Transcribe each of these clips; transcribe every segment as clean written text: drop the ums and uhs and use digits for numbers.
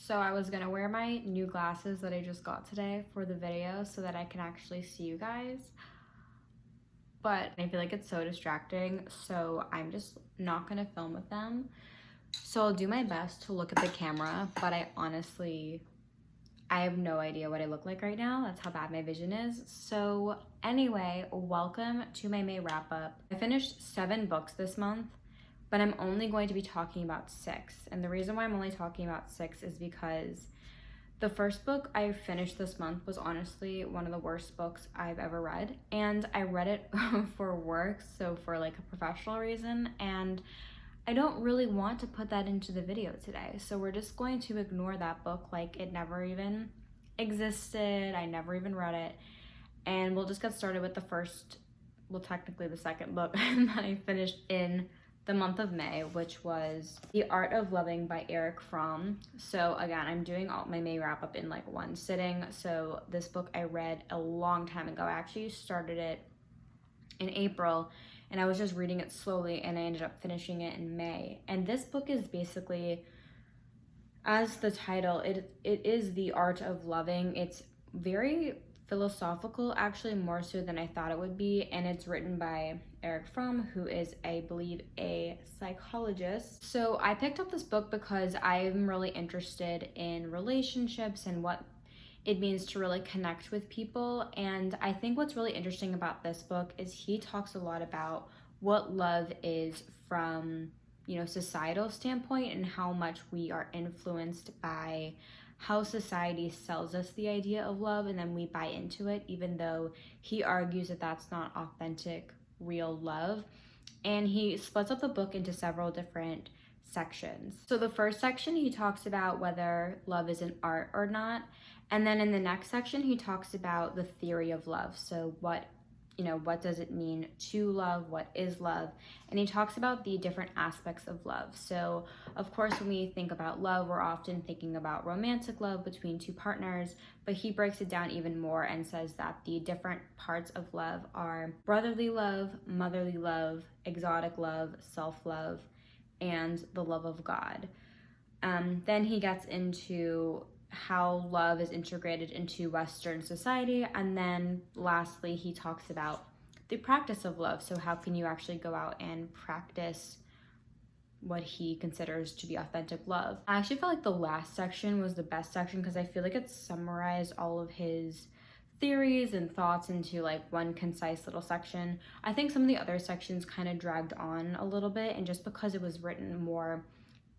So I was gonna wear my new glasses that I just got today for the video so that I can actually see you guys. But I feel like it's so distracting, so I'm just not gonna film with them. So I'll do my best to look at the camera, but I have no idea what I look like right now. That's how bad my vision is. So anyway, welcome to my May wrap up. I finished 7 books this month, but I'm only going to be talking about 6. And the reason why I'm only talking about 6 is because the first book I finished this month was honestly one of the worst books I've ever read. And I read it for work, so for like a professional reason. And I don't really want to put that into the video today. So we're just going to ignore that book like it never even existed. I never even read it. And we'll just get started with technically the second book that I finished in the month of May, which was The Art of Loving by Erich Fromm. So again, I'm doing all my May wrap up in like one sitting. So this book I read a long time ago. I actually started it in April and I was just reading it slowly and I ended up finishing it in May. And this book is basically, as the title, it is The Art of Loving. It's very philosophical, actually more so than I thought it would be, and it's written by Erich Fromm, who is, I believe, a psychologist. So I picked up this book because I'm really interested in relationships and what it means to really connect with people. And I think what's really interesting about this book is he talks a lot about what love is from, societal standpoint and how much we are influenced by how society sells us the idea of love, and then we buy into it, even though he argues that that's not authentic, real love. And he splits up the book into several different sections. So the first section, he talks about whether love is an art or not. And then in the next section, he talks about the theory of love. So what does it mean to love? What is love? And he talks about the different aspects of love. So of course, when we think about love, we're often thinking about romantic love between two partners, but he breaks it down even more and says that the different parts of love are brotherly love, motherly love, exotic love, self-love, and the love of God. Then he gets into how love is integrated into Western society. And then lastly, he talks about the practice of love. So how can you actually go out and practice what he considers to be authentic love? I actually felt like the last section was the best section because I feel like it summarized all of his theories and thoughts into like one concise little section. I think some of the other sections kind of dragged on a little bit, and just because it was written more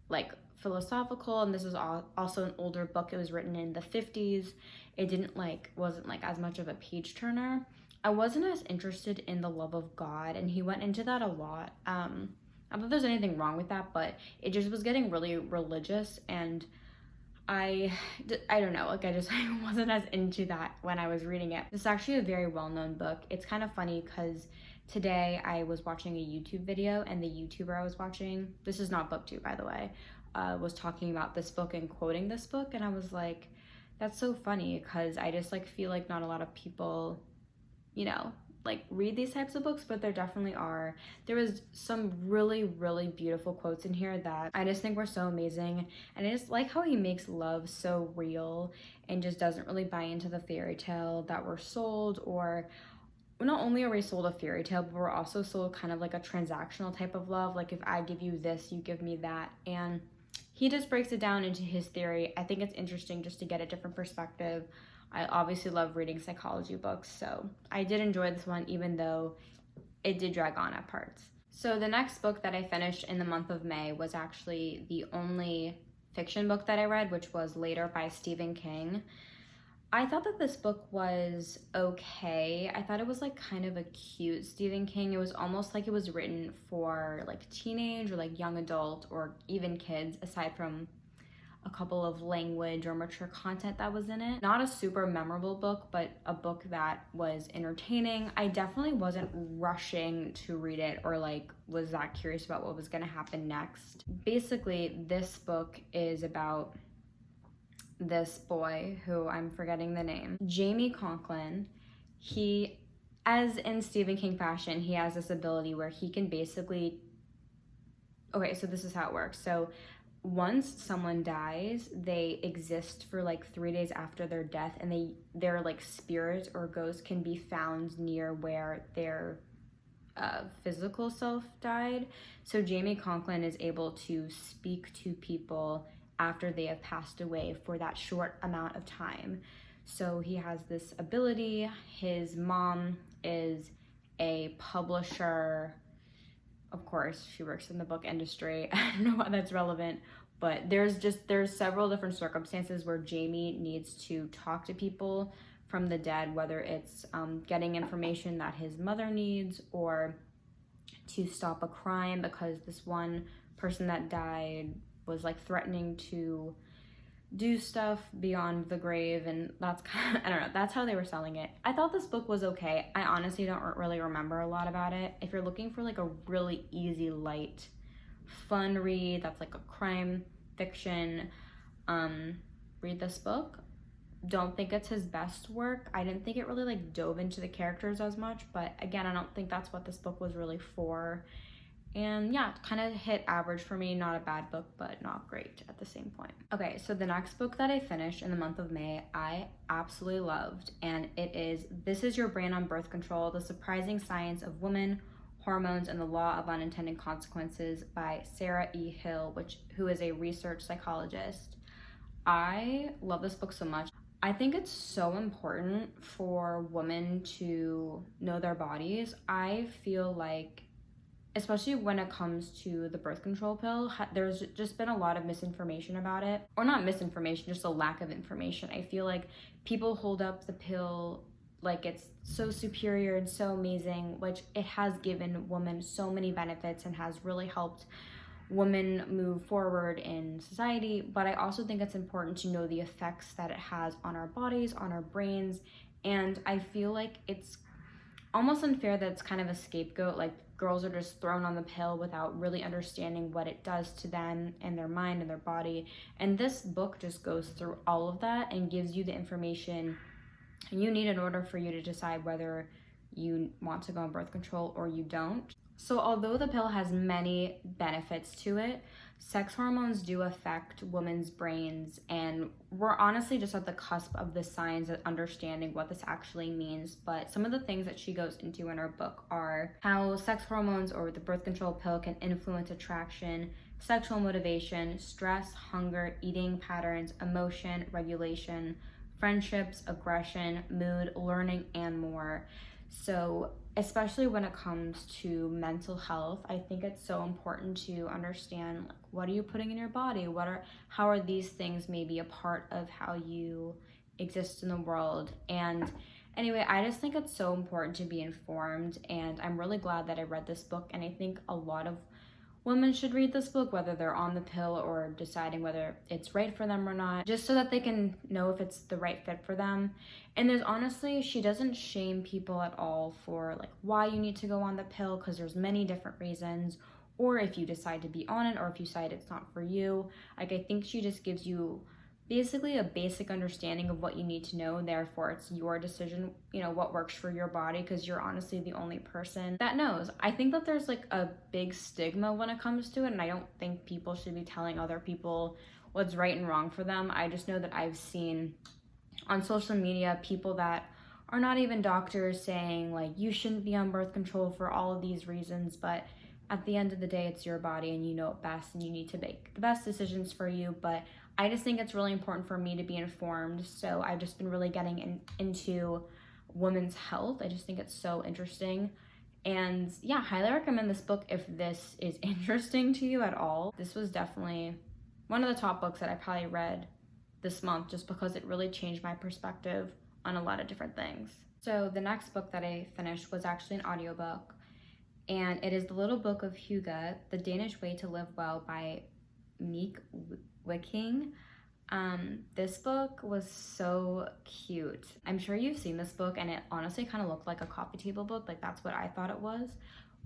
like philosophical, and this is also an older book, it was written in the 50s, it wasn't like as much of a page turner. I wasn't as interested in the love of God, and he went into that a lot. I don't think there's anything wrong with that, but it just was getting really religious, and I don't know, like I wasn't as into that when I was reading it. This is actually a very well-known book. It's kind of funny because today I was watching a YouTube video, and the YouTuber I was watching, this is not book 2 by the way, was talking about this book and quoting this book, and I was like, that's so funny because I just like feel like not a lot of people, like read these types of books, but there definitely are. There was some really, really beautiful quotes in here that I just think were so amazing, and I just like how he makes love so real and just doesn't really buy into the fairy tale that we're sold. Or not only are we sold a fairy tale, but we're also sold kind of like a transactional type of love. Like if I give you this, you give me that. And he just breaks it down into his theory. I think it's interesting just to get a different perspective. I obviously love reading psychology books, so I did enjoy this one, even though it did drag on at parts. So the next book that I finished in the month of May was actually the only fiction book that I read, which was Later by Stephen King. I thought that this book was okay. I thought it was like kind of a cute Stephen King. It was almost like it was written for like teenage or like young adult or even kids, aside from a couple of language or mature content that was in it. Not a super memorable book, but a book that was entertaining. I definitely wasn't rushing to read it or like was that curious about what was gonna happen next. Basically, this book is about this boy who I'm forgetting the name, Jamie Conklin. He, as in Stephen King fashion, he has this ability where he can basically, okay, so this is how it works. So once someone dies, they exist for like 3 days after their death, and their like spirit or ghost can be found near where their physical self died. So Jamie Conklin is able to speak to people after they have passed away for that short amount of time. So he has this ability. His mom is a publisher. Of course, she works in the book industry. I don't know why that's relevant, but there's several different circumstances where Jamie needs to talk to people from the dead, whether it's getting information that his mother needs, or to stop a crime because this one person that died was like threatening to do stuff beyond the grave. And that's kind of, I don't know, that's how they were selling it. I thought this book was okay. I honestly don't really remember a lot about it. If you're looking for like a really easy, light, fun read that's like a crime fiction, read this book. Don't think it's his best work. I didn't think it really like dove into the characters as much, but again, I don't think that's what this book was really for. And yeah, it kind of hit average for me. Not a bad book, but not great at the same point. Okay, so the next book that I finished in the month of May, I absolutely loved, and it is This Is Your Brain on Birth Control: The Surprising Science of Women, Hormones, and the Law of Unintended Consequences by Sarah E. Hill, who is a research psychologist. I love this book so much. I think it's so important for women to know their bodies. I feel like, especially when it comes to the birth control pill, there's just been a lot of misinformation about it. Or not misinformation, just a lack of information. I feel like people hold up the pill like it's so superior and so amazing, which it has given women so many benefits and has really helped women move forward in society. But I also think it's important to know the effects that it has on our bodies, on our brains. And I feel like it's almost unfair that it's kind of a scapegoat. Like, girls are just thrown on the pill without really understanding what it does to them and their mind and their body. And this book just goes through all of that and gives you the information you need in order for you to decide whether you want to go on birth control or you don't. So although the pill has many benefits to it, sex hormones do affect women's brains, and we're honestly just at the cusp of the science of understanding what this actually means. But some of the things that she goes into in her book are how sex hormones or the birth control pill can influence attraction, sexual motivation, stress, hunger, eating patterns, emotion, regulation, friendships, aggression, mood, learning, and more. So especially when it comes to mental health, I think it's so important to understand, like, what are you putting in your body? How are these things maybe a part of how you exist in the world? And anyway, I just think it's so important to be informed, and I'm really glad that I read this book. And I think a lot of women should read this book, whether they're on the pill or deciding whether it's right for them or not, just so that they can know if it's the right fit for them. And she doesn't shame people at all for like why you need to go on the pill, because there's many different reasons, or if you decide to be on it, or if you decide it's not for you. Like, I think she just gives you basically a basic understanding of what you need to know. Therefore, it's your decision, what works for your body, because you're honestly the only person that knows. I think that there's like a big stigma when it comes to it, and I don't think people should be telling other people what's right and wrong for them. I just know that I've seen on social media people that are not even doctors saying like, you shouldn't be on birth control for all of these reasons. But at the end of the day, it's your body and you know it best, and you need to make the best decisions for you. But I just think it's really important for me to be informed. So I've just been really getting into women's health. I just think it's so interesting. And yeah, highly recommend this book if this is interesting to you at all. This was definitely one of the top books that I probably read this month, just because it really changed my perspective on a lot of different things. So the next book that I finished was actually an audiobook, and it is The Little Book of Hugo, The Danish Way to Live Well by Meek Wiking. This book was so cute. I'm sure you've seen this book, and it honestly kind of looked like a coffee table book. Like, that's what I thought it was.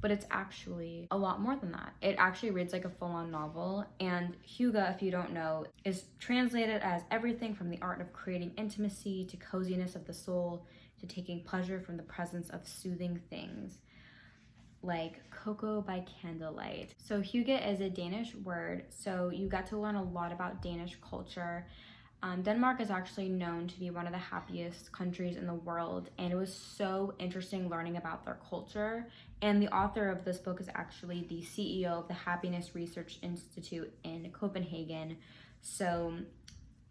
But it's actually a lot more than that. It actually reads like a full-on novel. And Hugo, if you don't know, is translated as everything from the art of creating intimacy to coziness of the soul to taking pleasure from the presence of soothing things. like cocoa by candlelight. So hygge is a Danish word, so you got to learn a lot about Danish culture. Denmark is actually known to be one of the happiest countries in the world, and it was so interesting learning about their culture. And the author of this book is actually the CEO of the Happiness Research Institute in Copenhagen. So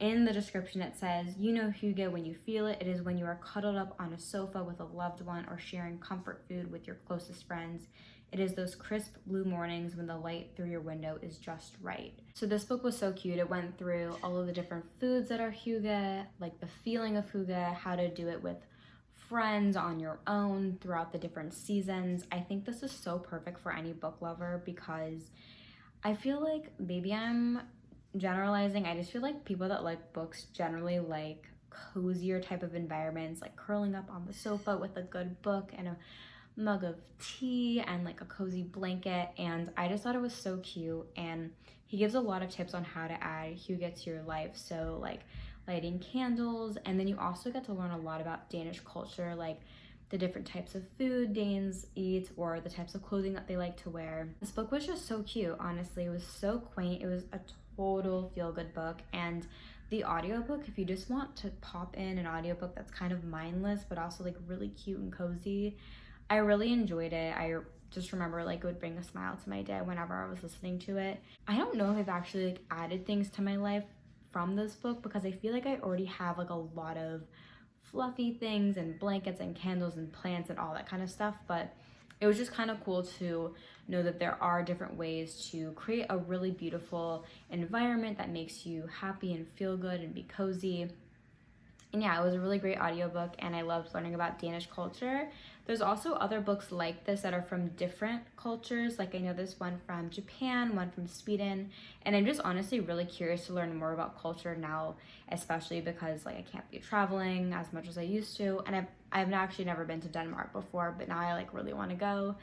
in the description it says, you know hygge when you feel it. It is when you are cuddled up on a sofa with a loved one or sharing comfort food with your closest friends. It is those crisp blue mornings when the light through your window is just right. So this book was so cute. It went through all of the different foods that are hygge, like the feeling of hygge, how to do it with friends, on your own, throughout the different seasons. I think this is so perfect for any book lover because I feel like, maybe I'm generalizing, I just feel like people that like books generally like cozier type of environments, like curling up on the sofa with a good book and a mug of tea and like a cozy blanket. And I just thought it was so cute, and he gives a lot of tips on how to add hygge to your life. So like lighting candles, and then you also get to learn a lot about Danish culture, like the different types of food Danes eat or the types of clothing that they like to wear. This book was just so cute, honestly. It was so quaint. It was a total feel-good book. And the audiobook, if you just want to pop in an audiobook that's kind of mindless but also like really cute and cozy, I really enjoyed it. I just remember like it would bring a smile to my day whenever I was listening to it. I don't know if I've actually like added things to my life from this book because I feel like I already have like a lot of fluffy things and blankets and candles and plants and all that kind of stuff, but it was just kind of cool to know that there are different ways to create a really beautiful environment that makes you happy and feel good and be cozy. And yeah, it was a really great audiobook, and I loved learning about Danish culture. There's also other books like this that are from different cultures. Like I know there's one from Japan, one from Sweden, and I'm just honestly really curious to learn more about culture now, especially because like I can't be traveling as much as I used to, and I've actually never been to Denmark before, but now I like really want to go.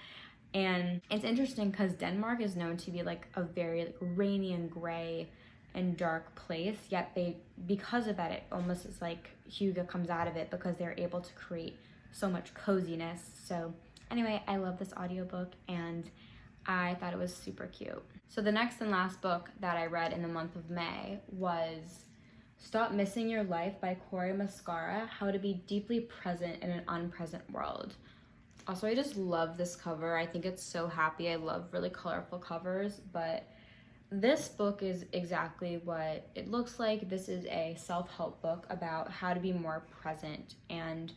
And it's interesting because Denmark is known to be like a very like, rainy and gray and dark place, yet because of that, it almost is like hygge comes out of it because they're able to create so much coziness. So anyway, I love this audiobook and I thought it was super cute. So the next and last book that I read in the month of May was Stop Missing Your Life by Cory Muscara, How to Be Deeply Present in an Unpresent World. Also, I just love this cover. I think it's so happy. I love really colorful covers, but this book is exactly what it looks like. This is a self-help book about how to be more present. And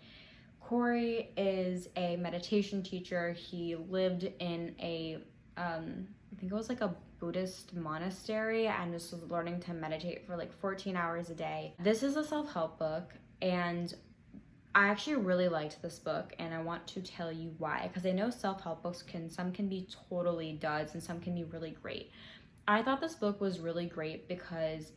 Cory is a meditation teacher. He lived in I think it was like a Buddhist monastery and just was learning to meditate for like 14 hours a day. This is a self-help book, and I actually really liked this book, and I want to tell you why. Because I know self-help books some can be totally duds and some can be really great. I thought this book was really great because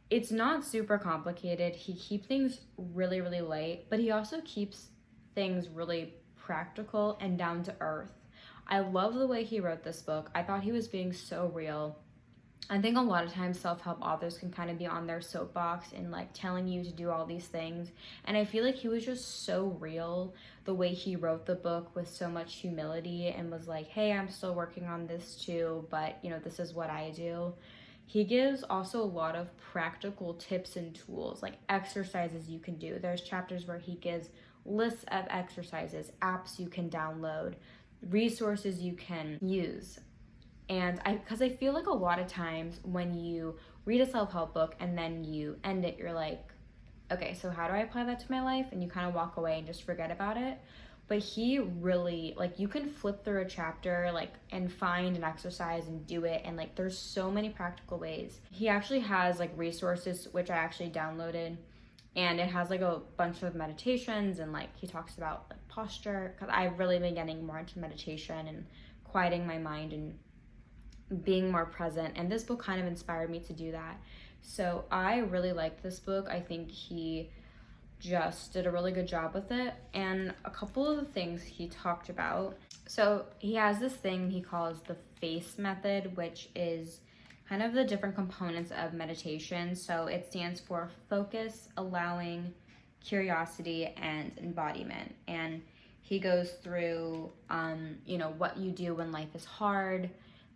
it's not super complicated. He keeps things really, really light, but he also keeps things really practical and down to earth. I love the way he wrote this book. I thought he was being so real. I think a lot of times self-help authors can kind of be on their soapbox and like telling you to do all these things. And I feel like he was just so real the way he wrote the book with so much humility and was like, hey, I'm still working on this too, but you know, this is what I do. He gives also a lot of practical tips and tools, like exercises you can do. There's chapters where he gives lists of exercises, apps you can download, resources you can use. And because I feel like a lot of times when you read a self-help book and then you end it, you're like, okay, so how do I apply that to my life? And you kind of walk away and just forget about it. But he really, like, you can flip through a chapter, like, and find an exercise and do it. And, like, there's so many practical ways. He actually has, like, resources, which I actually downloaded. And it has, like, a bunch of meditations. And, like, he talks about, like, posture. Because I've really been getting more into meditation and quieting my mind and being more present, and this book kind of inspired me to do that. So I really liked this book. I think he just did a really good job with it. And a couple of the things he talked about, so he has this thing he calls the FACE method, which is kind of the different components of meditation. So it stands for focus, allowing, curiosity, and embodiment. And He goes through, you know, what you do when life is hard.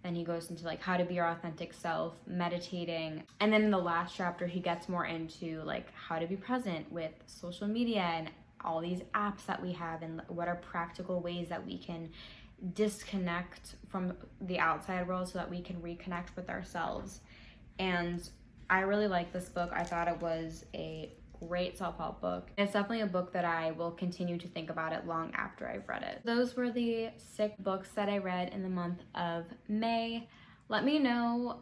Then he goes into like how to be your authentic self, meditating. And then in the last chapter, he gets more into like how to be present with social media and all these apps that we have, and what are practical ways that we can disconnect from the outside world so that we can reconnect with ourselves. And I really like this book. I thought it was a great self-help book. It's definitely a book that I will continue to think about it long after I've read it. Those were the 6 books that I read in the month of May. Let me know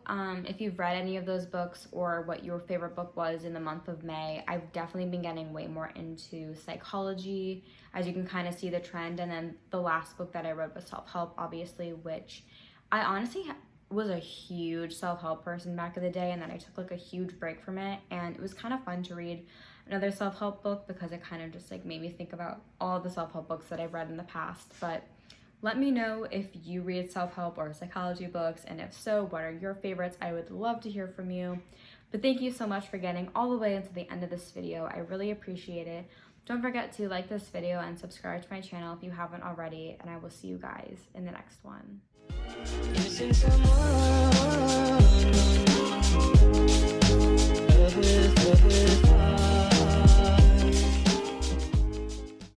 if you've read any of those books or what your favorite book was in the month of May. I've definitely been getting way more into psychology, as you can kind of see the trend. And then the last book that I read was self-help, obviously, which I honestly was a huge self-help person back in the day, and then I took like a huge break from it, and it was kind of fun to read another self-help book because it kind of just like made me think about all the self-help books that I've read in the past. But let me know if you read self-help or psychology books, and if so, what are your favorites? I would love to hear from you. But thank you so much for getting all the way into the end of this video. I really appreciate it. Don't forget to like this video and subscribe to my channel if you haven't already, and I will see you guys in the next one.